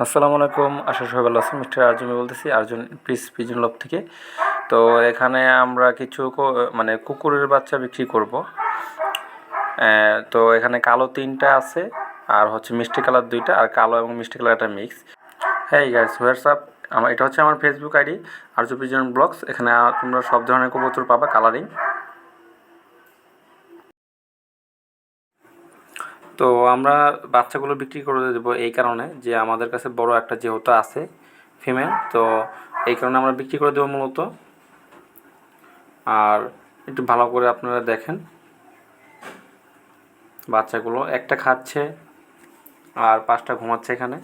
আসসালামু আলাইকুম, আশা সবাই ভালো আছেন। মিস্টার আর্জুন বলতেছি, আর্জুন পিস পিজন লব থেকে। তো এখানে আমরা কিছু মানে কুকুরের বাচ্চা বিক্রি করব। তো এখানে কালো 3টা আছে, আর হচ্ছে মিষ্টি কালার 2টা, আর কালো এবং মিষ্টি কালার একটা মিক্স। হ্যাঁ গাইস, হোয়াটসঅ্যাপ। এটা হচ্ছে আমার Facebook ID, Arzu pigeon blogs. এখানে তোমরা সব ধরনের কবুতর পাবা, কালারিং। তো আমরা বাচ্চাগুলো বিক্রি করে দেবো এই কারণে যে আমাদের কাছে বড় একটা যেহেতু আছে ফিমেল, তো এই কারণে আমরা বিক্রি করে দেবো মূলত। আর একটু ভালো করে আপনারা দেখেন, বাচ্চাগুলো একটা খাচ্ছে আর 5টা ঘুমাচ্ছে এখানে।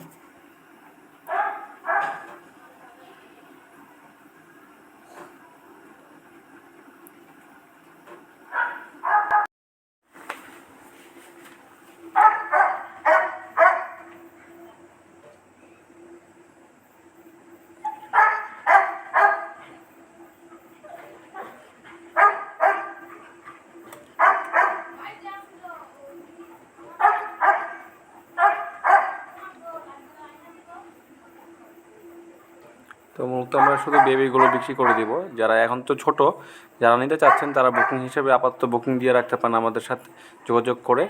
তো মূলত আমরা শুধু বেবিগুলো বিক্রি করে দিব। যারা এখন তো ছোট, যারা নিতে চাচ্ছেন তারা বুকিং হিসেবে আপাতত বুকিং দিয়ে রাখতে পারেন আমাদের সাথে যোগাযোগ করে।